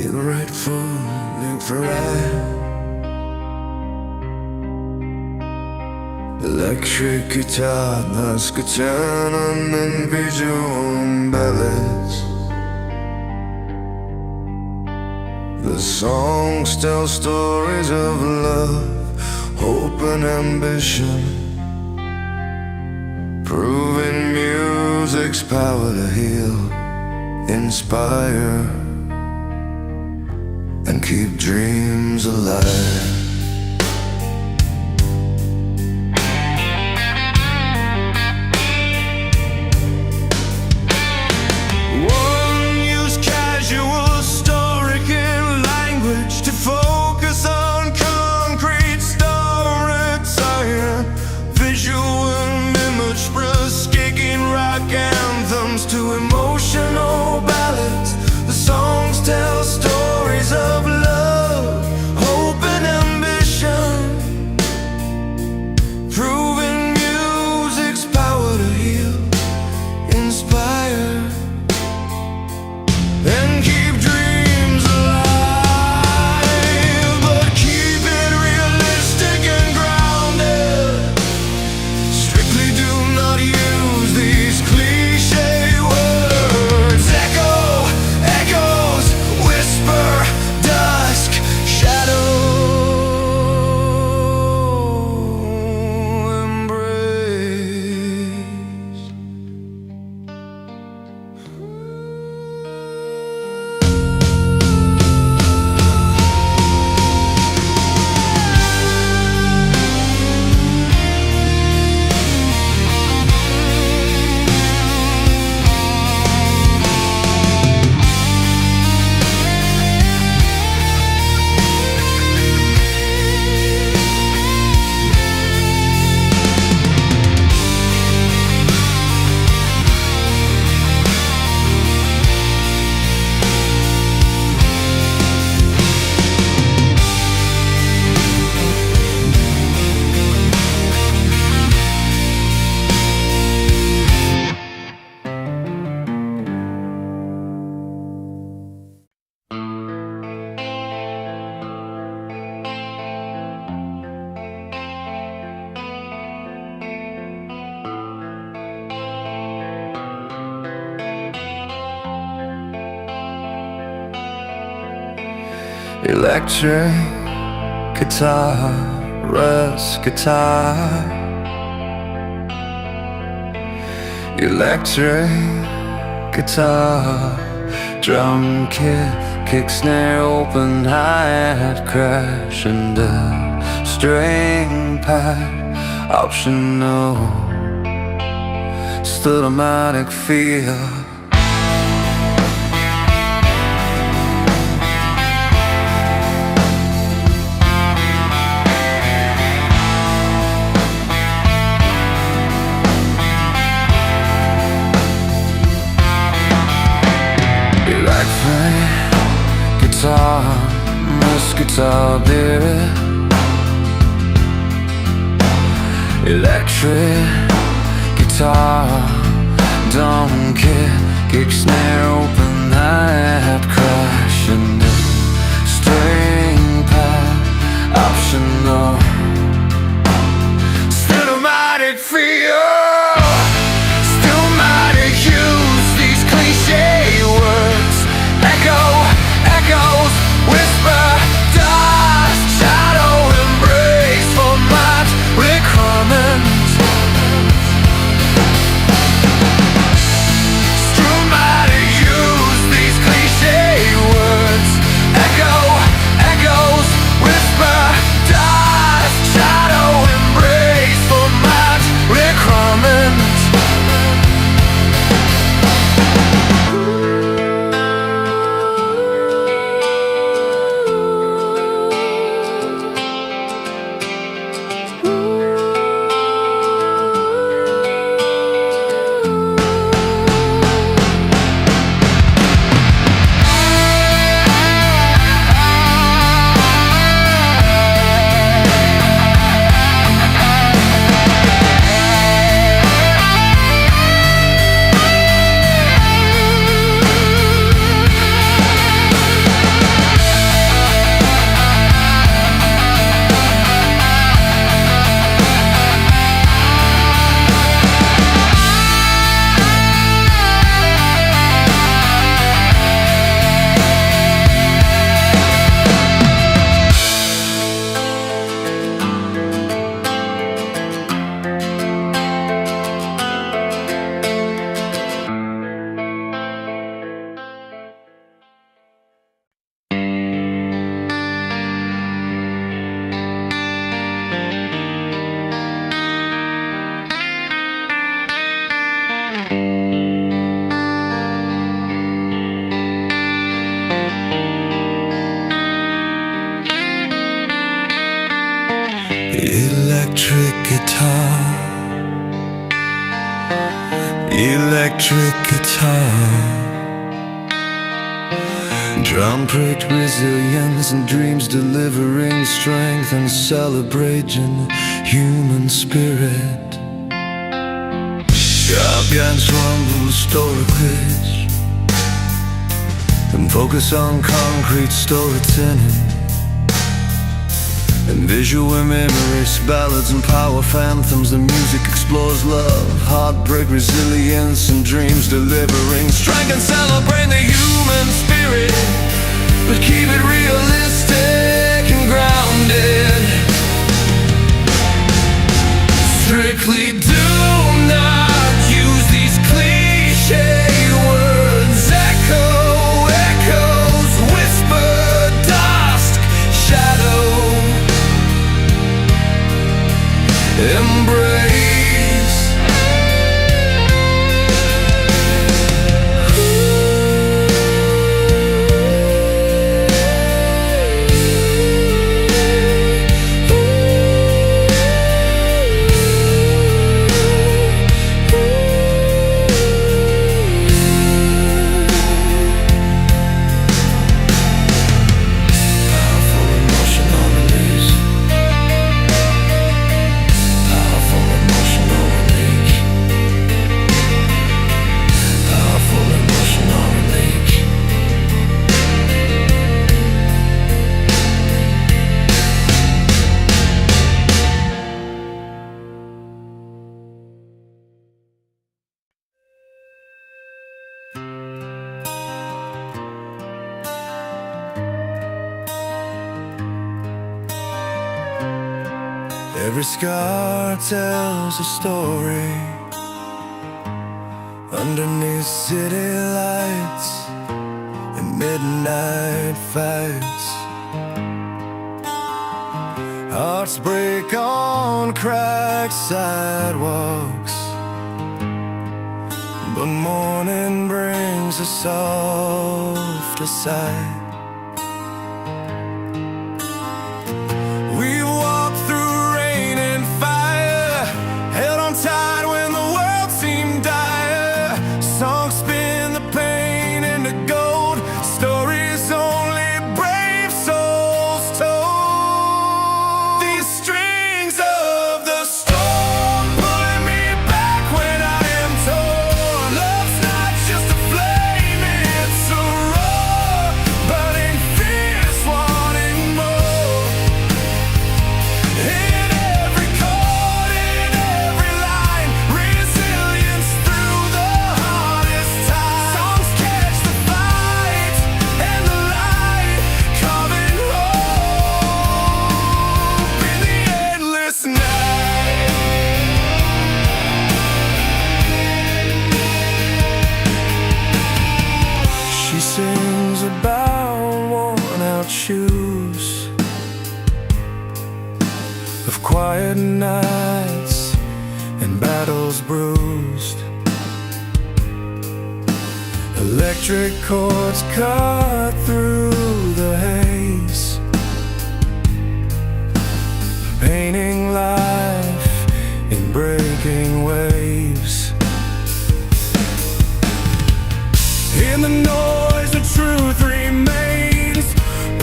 rightful infrared, electric guitar, nas gitanan and visual ballads. The songs tell stories of love, hope and ambition, proving music's power to heal, inspire, and keep dreams alive. To emotional ballads, the songs tell stories of love, hope and ambition, proving music's power to heal, inspire, and keep dreams alive. But keep it realistic and grounded. Strictly do not use these cliches. Electric guitar, rust guitar, electric guitar, drum kit, kick, snare, open hi-hat, crash, and a string pad, optional, stodomatic feel. Guitar, this guitar, baby. Electric guitar, drum kit, kick, snare, open hi-hat, crash, and a string pad, optional, stodomatic feel. Still might use these cliche words, echoes, whisper, dust, shadow, embrace, format, requirements. Still might use these cliche words, echoes, whisper, dust, shadow, embrace, format, requirements. Electric guitar, drum-pricked resilience and dreams delivering strength and celebrating human spirit. Shotguns rumble stoically and focus on concrete storytelling and visual memories, ballads and power phantoms. The music explores love, heartbreak, resilience, and dreams delivering strength and celebrate the human spirit, but keep it realistic and grounded. Strictly do not use these cliche words. Echo, echoes, whisper, dusk, shadow. Embrace. Every scar tells a story underneath city lights and midnight fights. Hearts break on cracked sidewalks, but morning brings a softer sight. She sings about worn-out shoes, of quiet nights and battles bruised. Electric chords cut through the haze, painting life in breaking waves. In the noise, the truth remains.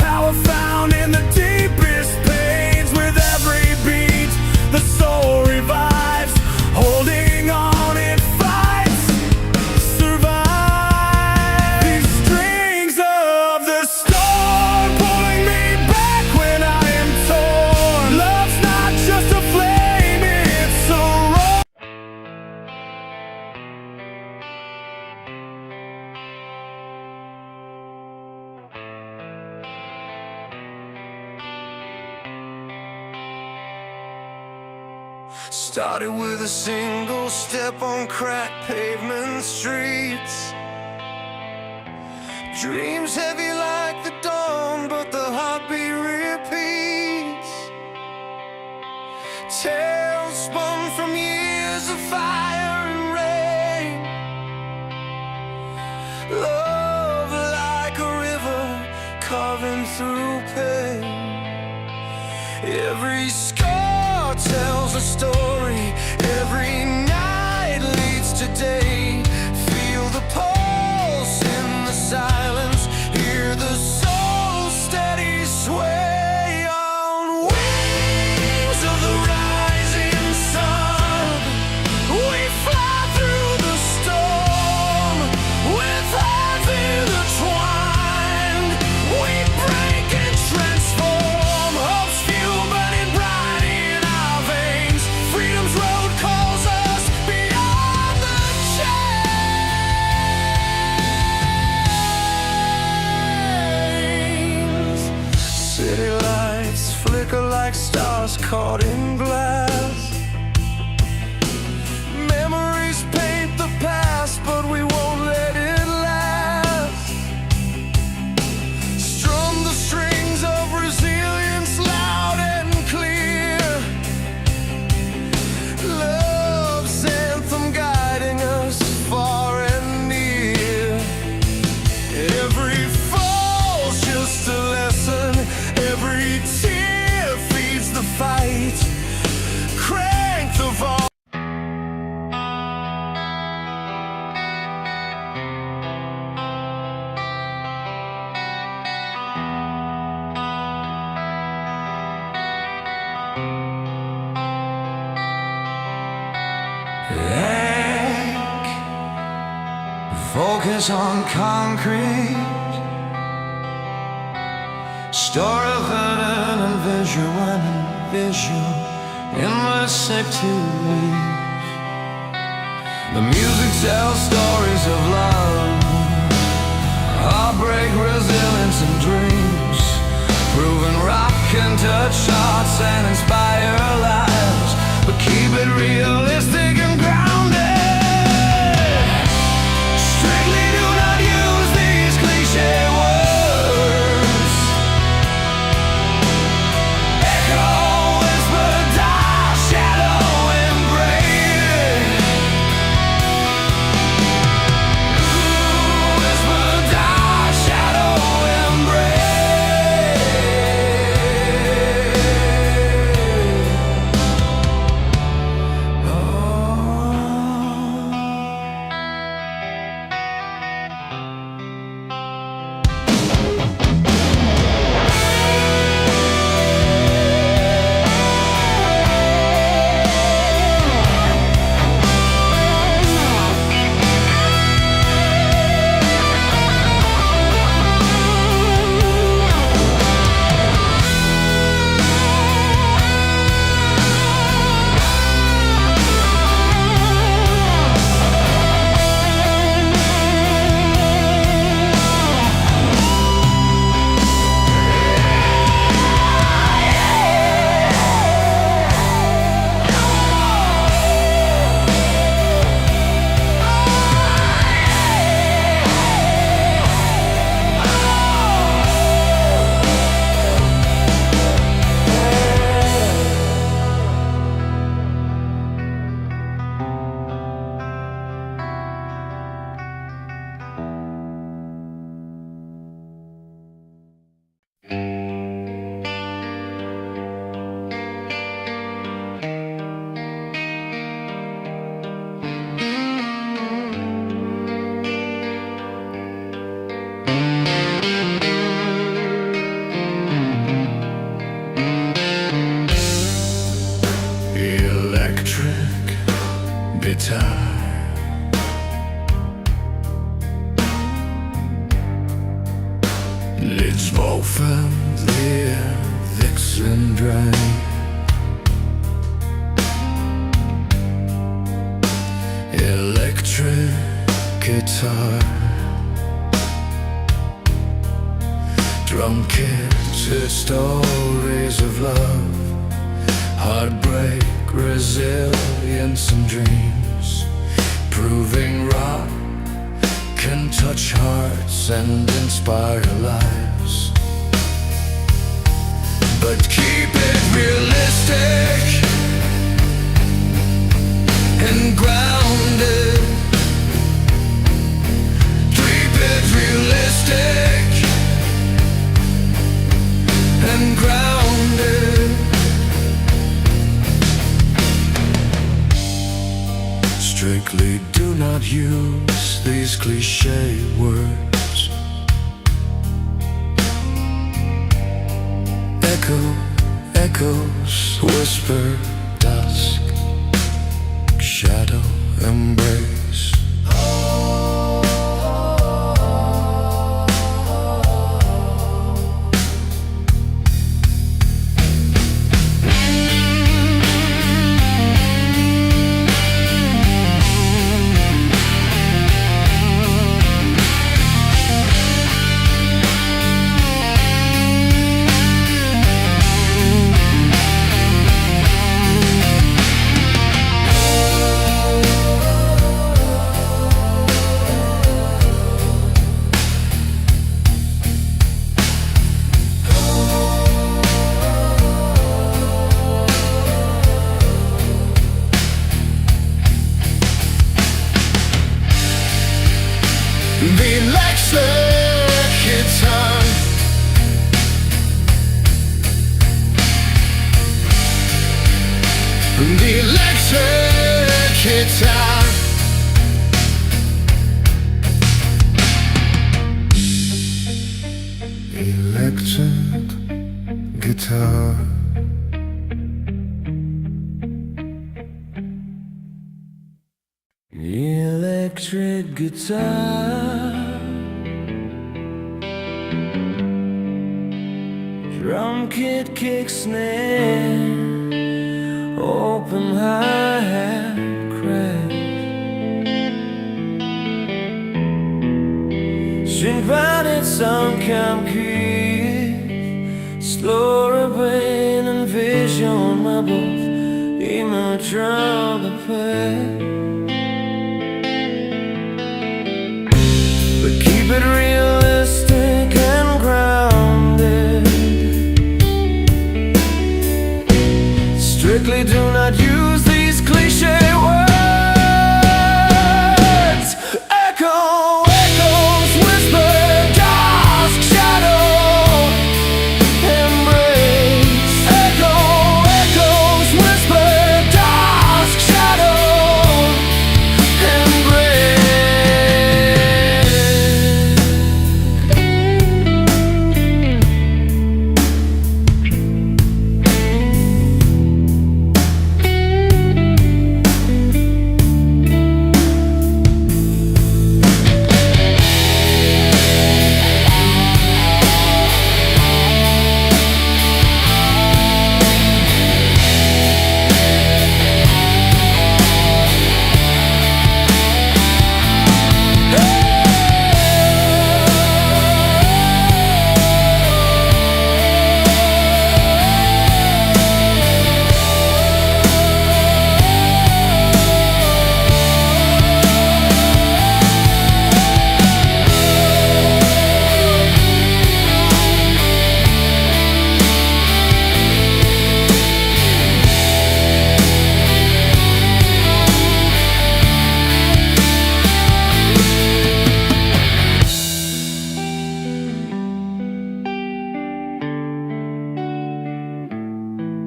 Power found in the deepest pains. With every beat, the soul revives. Holding on, it fights, survives. These strings of the storm pulling me back when I am torn. Love's not just a flame, it's a roar. Started with a single step on cracked pavement streets. Dreams heavy like the dawn, but the heartbeat repeats. Tales spun from years of fire and rain. Love like a river carving through pain. Every scar tells a story. Every night leads to day. caught in glass. Memories paint the past, but we won't let it last. Strum the strings of resilience loud and clear. Love's anthem guiding us far and near. Every fall's just a lesson. Every tear feeds the fight. Crank the volume. Focus on concrete. Store of burden and visual in my sick to leave. The music tells stories of love, heartbreak, resilience and dreams. Proven rock can touch hearts and inspire lives, but keep it realistic and grounded. Strictly do not use these cliché words. Echo, whisper, die, shadow, embrace. Whisper, die, shadow, guitar. Lids boven lyrics and drive. Electric guitar. Drum kits to stories of love, heartbreak, resilience and dreams, proving rock can touch hearts and inspire lives. But keep it realistic and grounded. Keep it realistic and grounded. Strictly do not use these cliché words. Echo, echoes, whisper, dusk, shadow, embrace. Electric guitar, drum kit, kick, snare, open hi-hat, crash, string-binded sound cam key, slower brain and vision, my both image of the past. Keep it realistic and grounded. Strictly do not use these cliche words. Echo, echoes, whisper, dusk, shadow, embrace. Echo, echoes, whisper, dusk, shadow, embrace.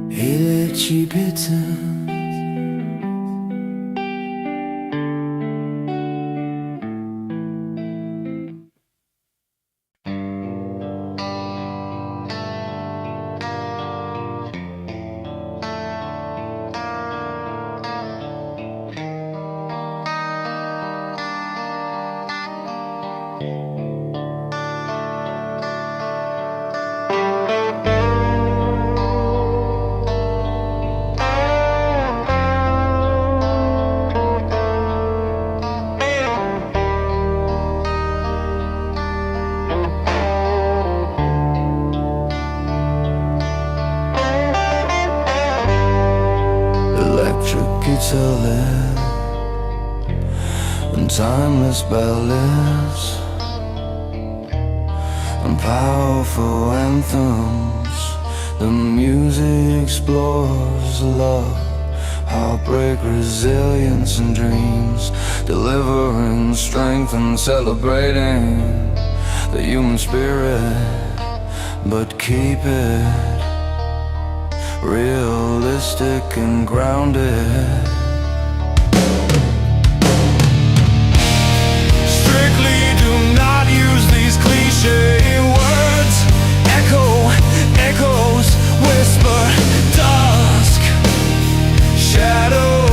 Hey there, cheap pizza. Electric guitar led and timeless ballads and powerful anthems. The music explores love, heartbreak, resilience and dreams, delivering strength and celebrating the human spirit, but keep it realistic and grounded. Strictly do not use these cliche words. Echo, echoes, whisper, dusk, shadow,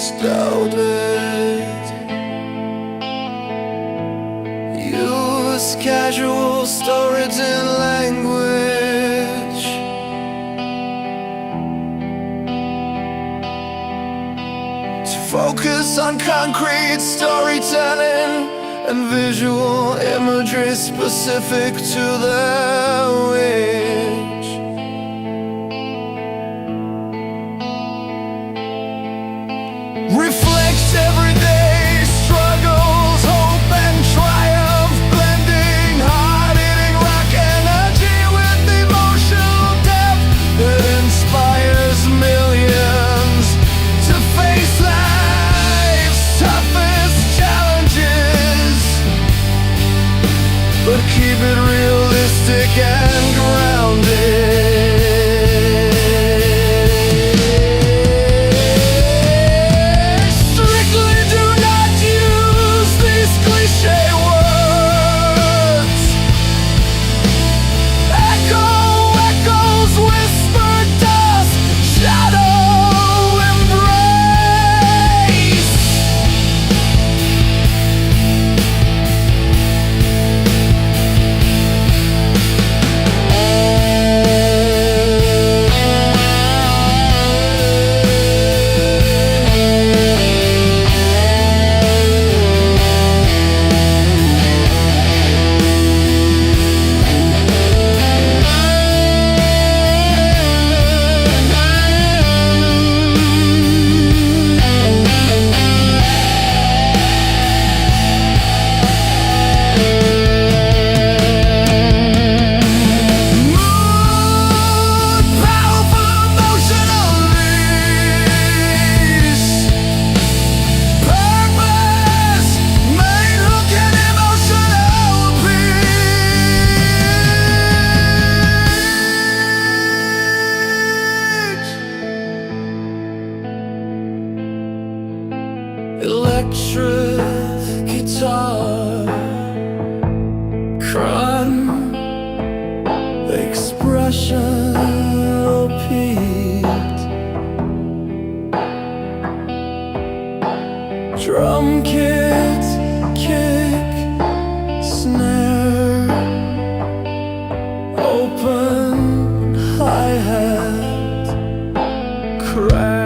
stowed it. Use casual storage in language. To focus on concrete storytelling and visual imagery specific to their age. Reflects everyday struggles, hope and triumph, blending hard-hitting rock energy with emotional depth that inspires millions to face life's toughest challenges, but keep it realistic and grounded. Strictly do not use these cliche words. Echo, echoes, whisper, dust, shadow, embrace. Electric guitar, crime, expression, repeat. Drum kit, kick, snare, open hi-hat, crash.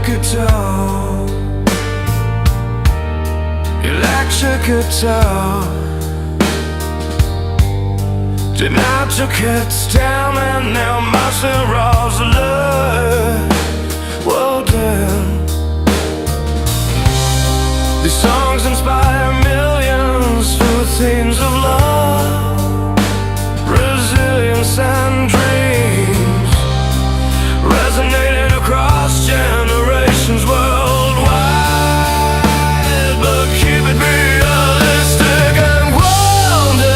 Guitar, electric guitar. Tonight your kids down and now my zeros alert. Well done. These songs inspire millions through themes of love, resilience and dreams, resonating across generations worldwide. But keep it realistic and grounded.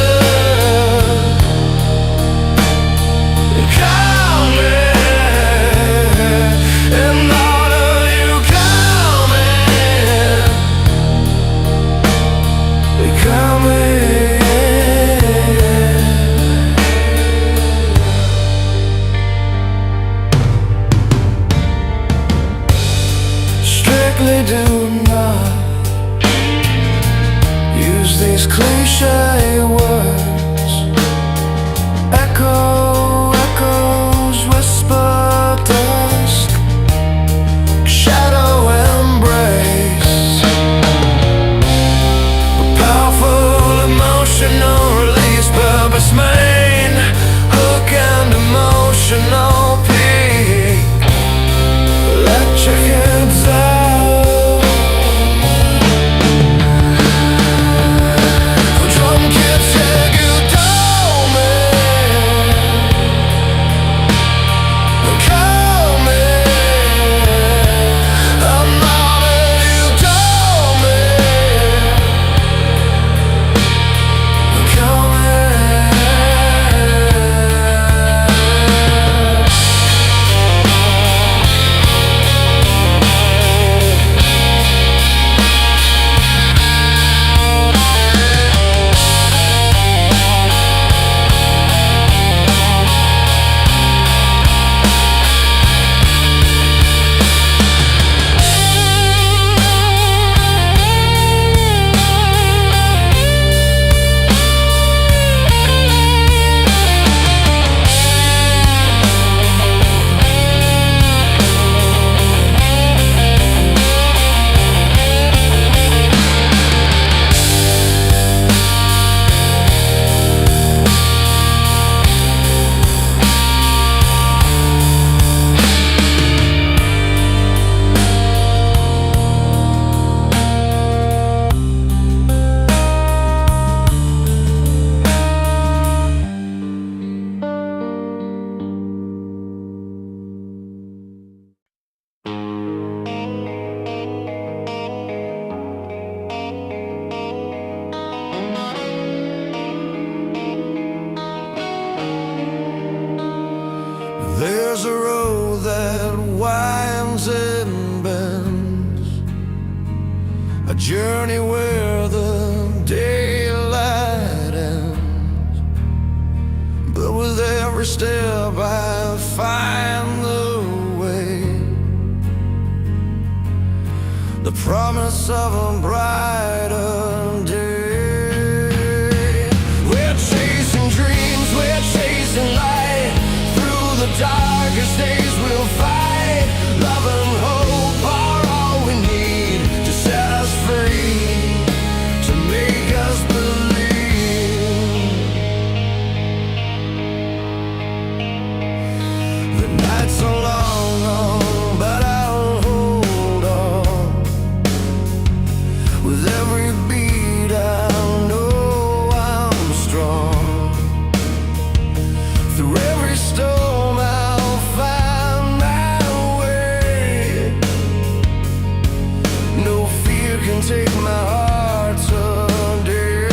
Count me in order you count me. Count me. Do not use these cliche words. Echo, echoes, whisper, dusk, shadow, embrace. A powerful emotional release, purpose main, hook and emotional peak. journey where the daylight ends. But with every step I find the way, the promise of a brighter day. We're chasing dreams, we're chasing light. Through the darkest days we'll fight. Love and hope are all we need to set us free, to make us believe. The nights are long, but I'll hold on. With every beat I know I'm strong. Through every storm I'll find my way. No fear can take my heart today.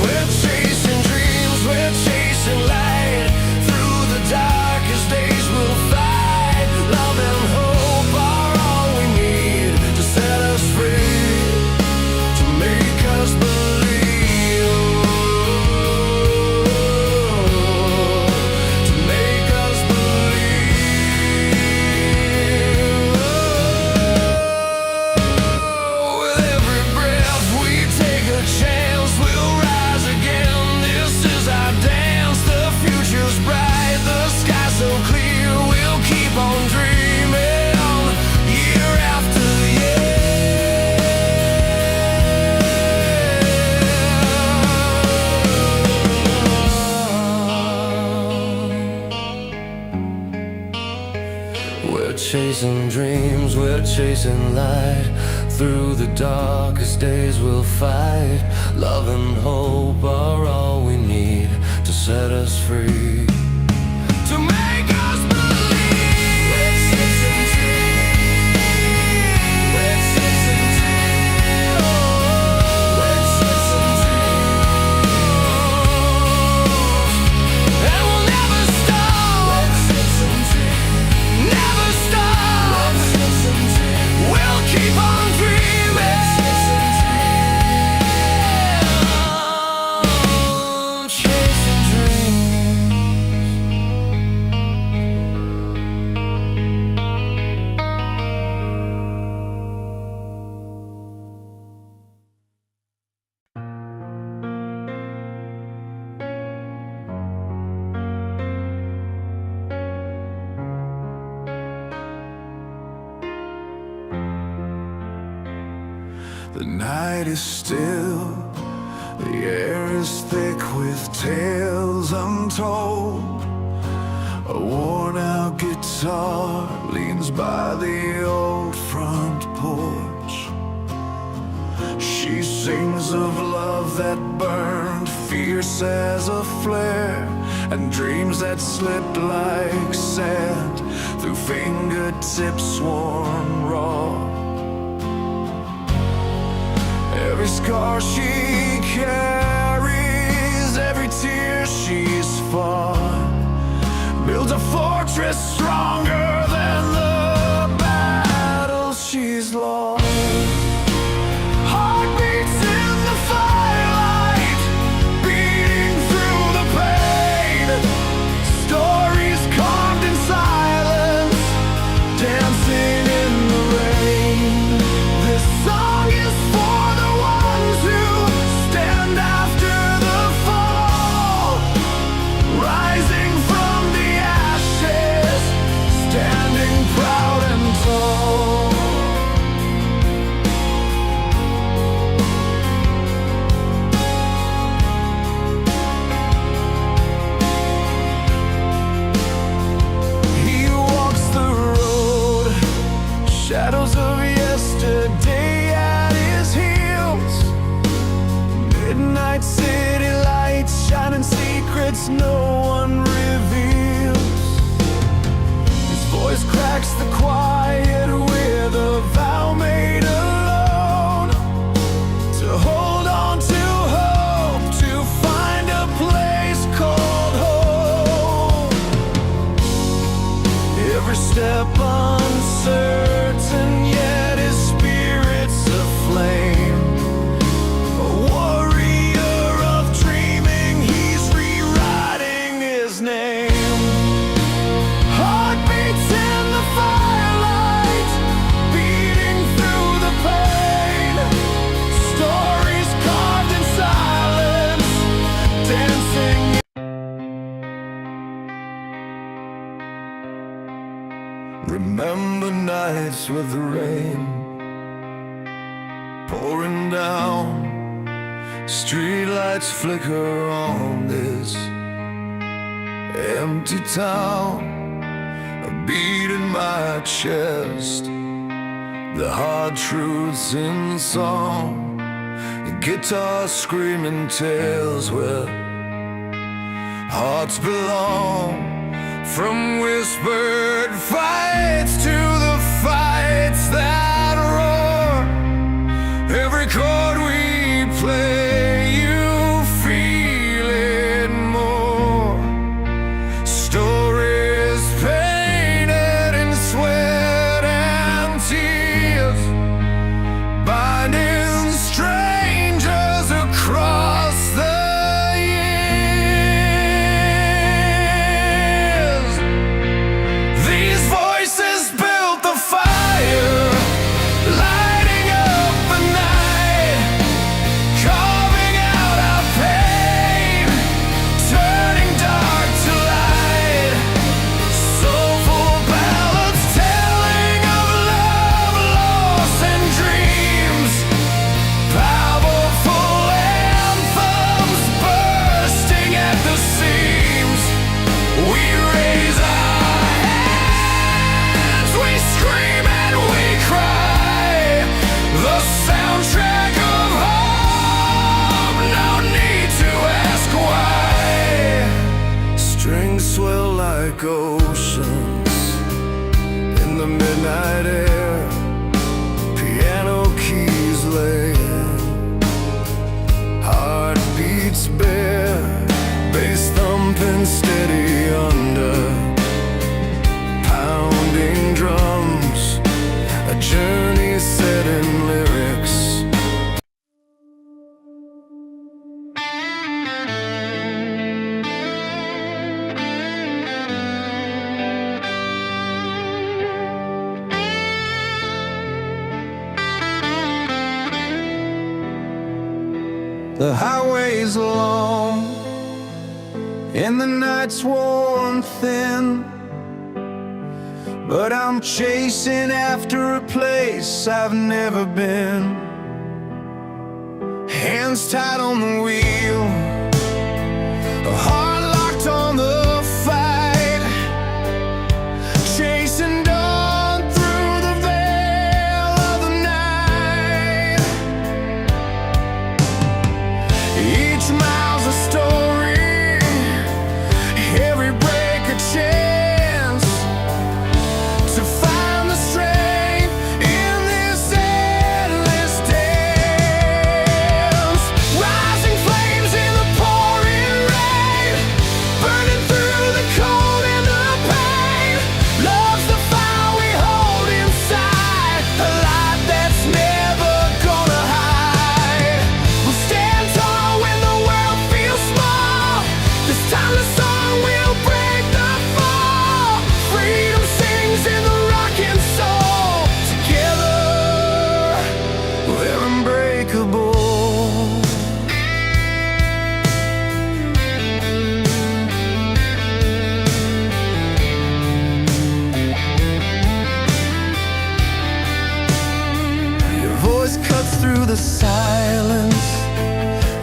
We're chasing dreams, we're chasing light. Through the darkest days we'll fight. Love and hope are all we need to set us free, to make us believe, to make us believe. With every breath we take a chance, we'll rise again. This is our dance. The future's bright, the sky so clear. We'll keep on dreaming, year after year. We're chasing dreams, we're chasing light. Through the darkest days we'll fight. Love and hope are all we need to set us free, to make us believe. We're chasing dreams, we're chasing dreams, we're chasing dreams, and we'll never stop. We're chasing dreams, never stop. We're chasing dreams, we'll keep on dreaming. We're chasing dreams, chasing dreams. The night is still, the air is thick with tales untold. A worn-out guitar leans by the old front porch. She sings of love that burned fierce as a flare, and dreams that slipped like sand through fingertips worn raw. Every scar she carries, every tear she's fought, builds a fortress stronger than the battles she's lost. Heartbeats in the firelight, beating through the pain. Stories carved in silence, dancing in the rain. This song is for the ones who stand after the fall, rising from the ashes, standing proud and tall. He walks the road, shadows of yesterday at his heels. Midnight city lights, shining secrets no one reveals. His voice cracks the quiet with a vow made alone, to hold on to hope, to find a place called home. Every step uncertain, yet his spirit's Remember nights with the rain pouring down, streetlights flicker on this empty town. A beat in my chest, the hard truths in song, the guitar screaming tales where hearts belong. From whispered fights to the fights that roar, every chord we play, you feel it more. Stories painted in sweat and tears, binding strangers across the swell like oceans in the midnight air, piano keys laying, heartbeats bare, bass thumping steady under pounding drums, a journey set in lyrics. The highway's long and the night's worn thin, but I'm chasing after a place I've never been. Hands tied on the wheel, a heart locked on the fight, chasing dawn through the veil of the night. Each mile's a story, every break a chance to find the strength in this endless dance. Rising flames in the pouring rain, burning through the cold and the pain. Love's the fire we hold inside, a light that's never gonna hide. We'll stand tall when the world feels small. This time the song will break the fall. Freedom sings in the rocking soul. Together we're unbreakable. Your voice cuts through the silence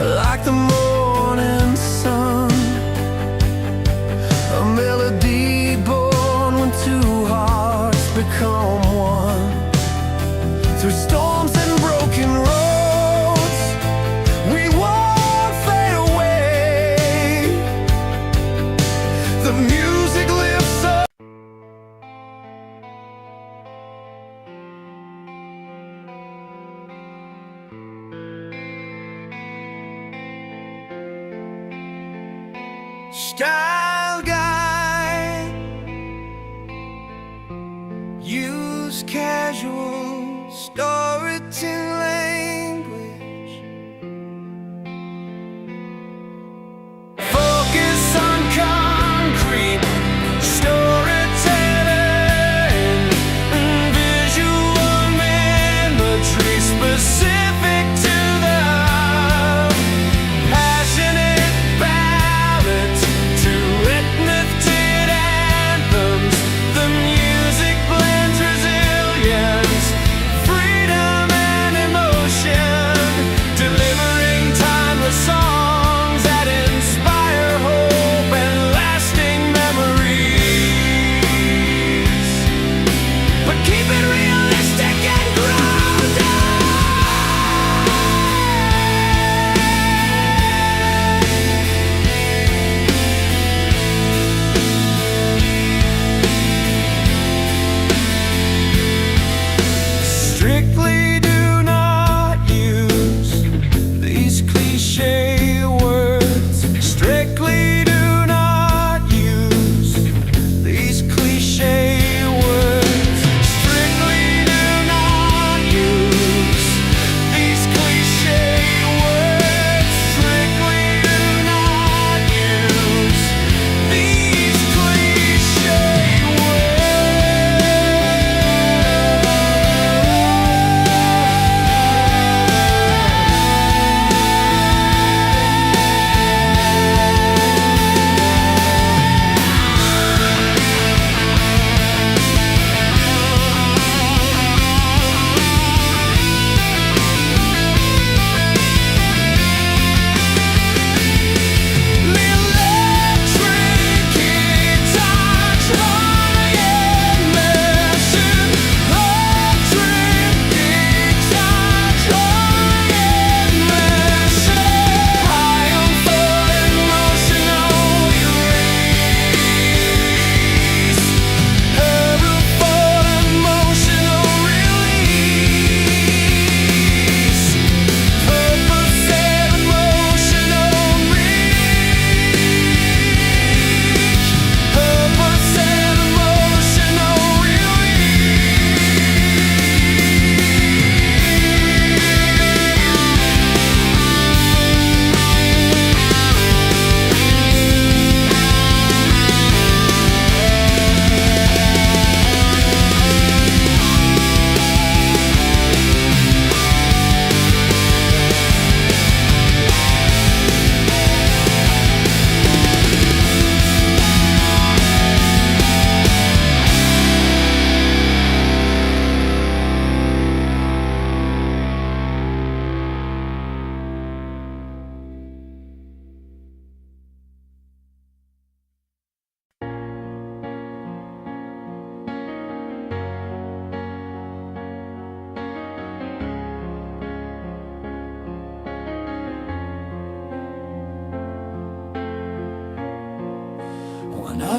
like the morning sun, a melody born when two hearts become one. Through storms and broken roads, we won't fade away. The music lifts up. Style guide, use casual storytelling language. Focus on concrete storytelling, visual imagery specific to the passionate ballads to rhythmic anthems. The music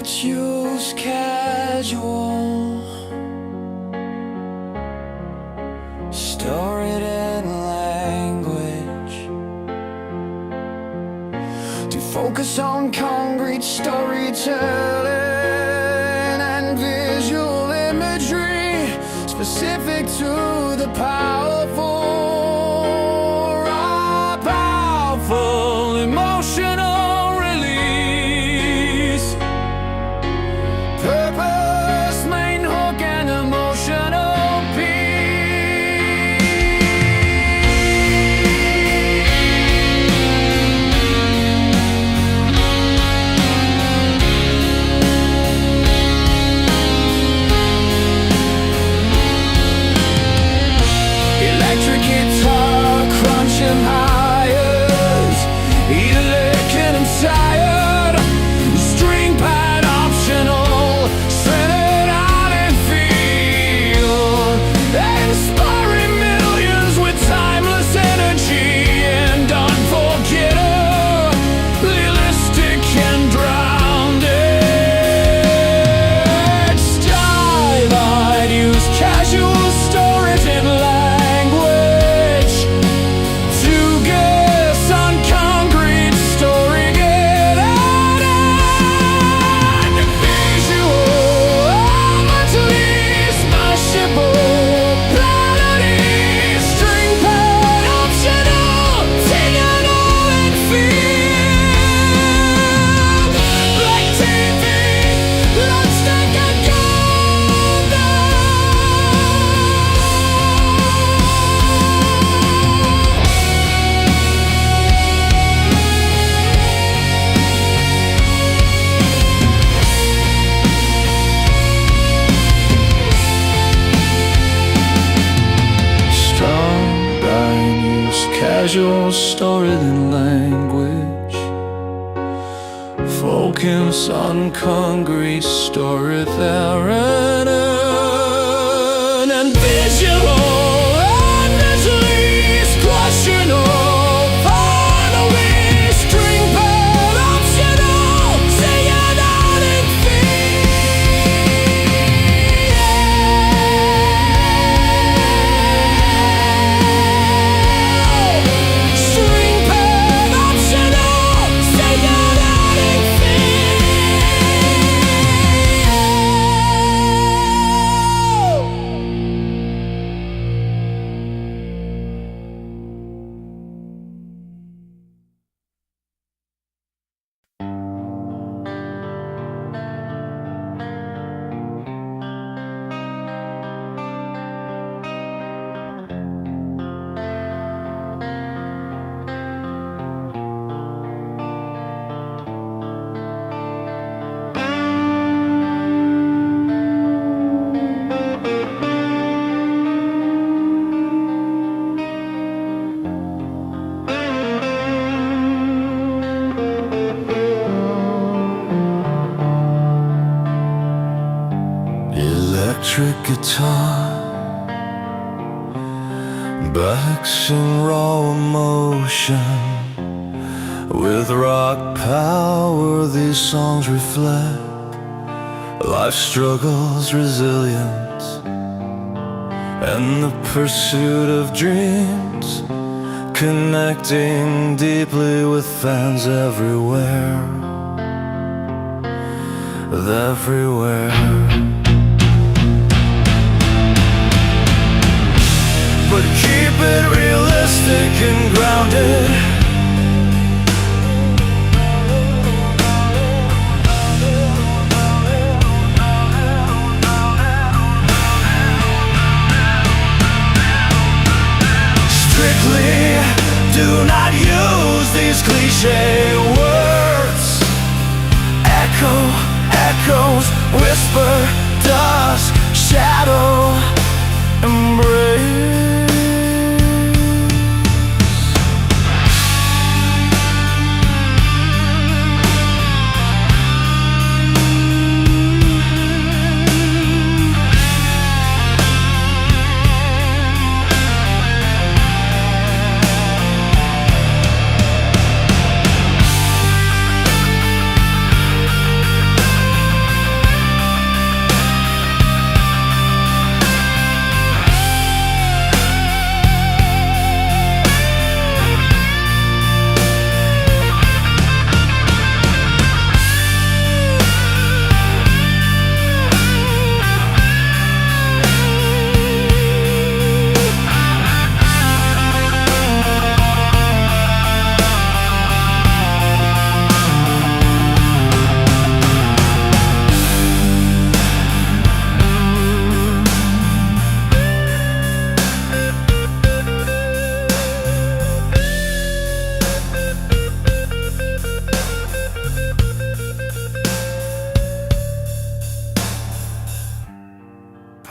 Let's use casual, store it in language, to focus on concrete storytelling and visual imagery specific to the powerful. A powerful emotional release, purpose, main hook, and emotional peace. Electric guitar crunching hires, either licking and tired. String pad optional, spread it out and feel, inspiring millions with timeless energy and unforgettable, realistic and grounded style. I'd use casual storage in language to guess on concrete story, get out and visual, mentally smashable, melodies, string pad optional, sing it all and feel like TV. Let's take a go now. Strong line, use casual, store it in language, focus on concrete, store it there and earn, and visual and visually questionable, finally string pad optional, sing it out and feel. String pad optional, sing it out and electric guitar, backs in raw emotion. With rock power, these songs reflect life's struggles, resilience, and the pursuit of dreams, connecting deeply with fans everywhere, everywhere. But keep it realistic and grounded. Strictly do not use these cliche words. Echo, echoes, whisper, dusk, shadow, embrace.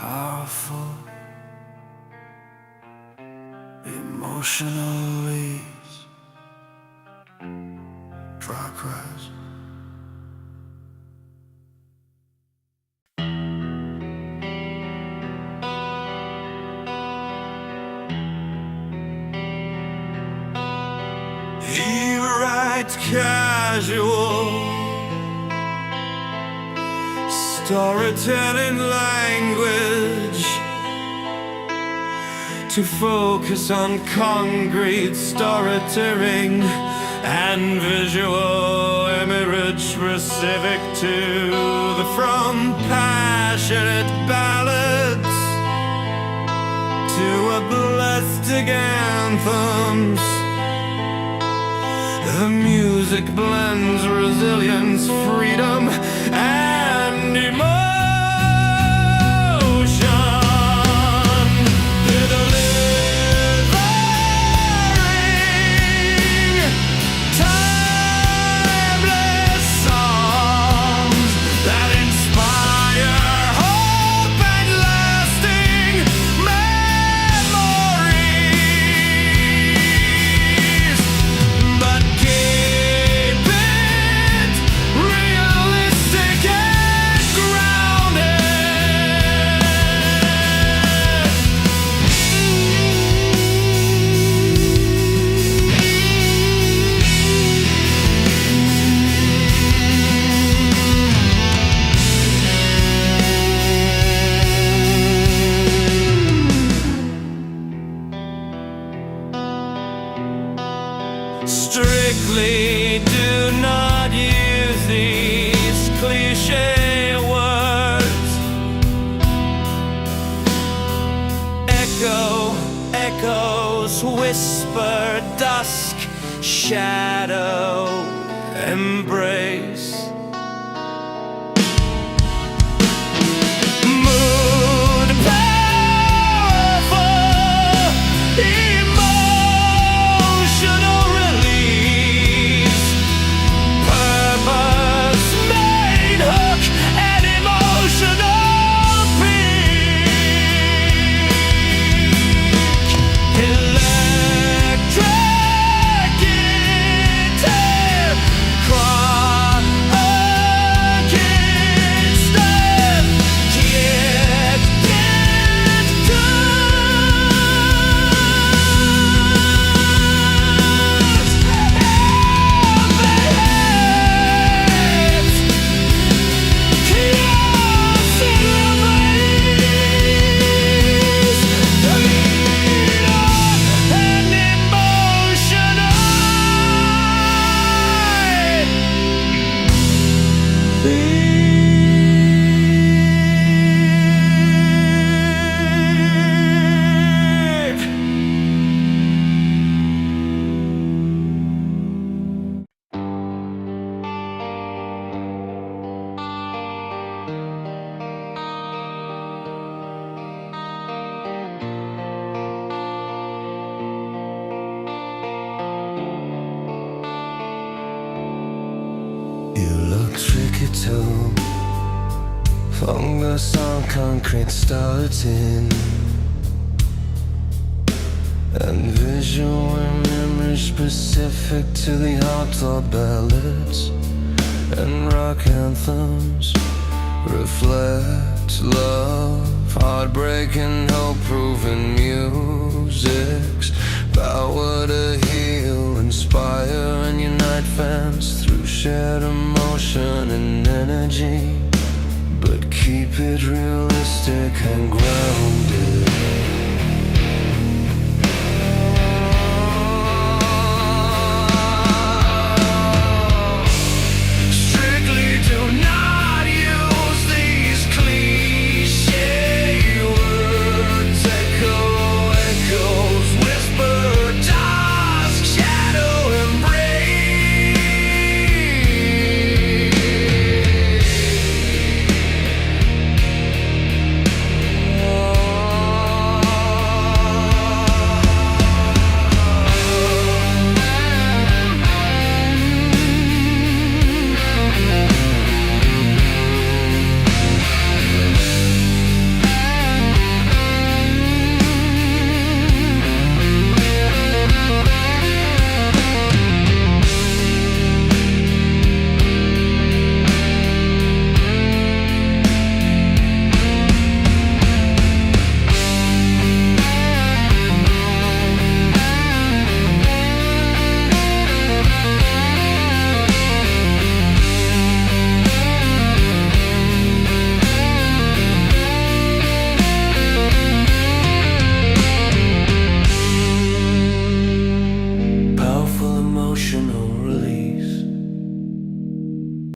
powerful, emotional release, dry cries. He writes casual storytelling language to focus on concrete storytelling and visual imagery specific to the from passionate ballads to epileptic anthems. The music blends resilience, freedom, and emotion. Delivering timeless songs that inspire hope and lasting memories. But keep it realistic and grounded. Strictly do not use these cliche words. Echo, echoes, whisper, dusk, shadow, embrace. Mood powerful, emotional release, purpose, main hook, and emotional peak. Electric guitar, crockett step, kicked into You look tricky too. Fungus on concrete starting, and visual memory specific to the outdoor ballads and rock anthems. Reflect love, heartbreak and hope-proven music's power to heal, inspire and unite fans through shared emotion and energy. But keep it realistic and grounded.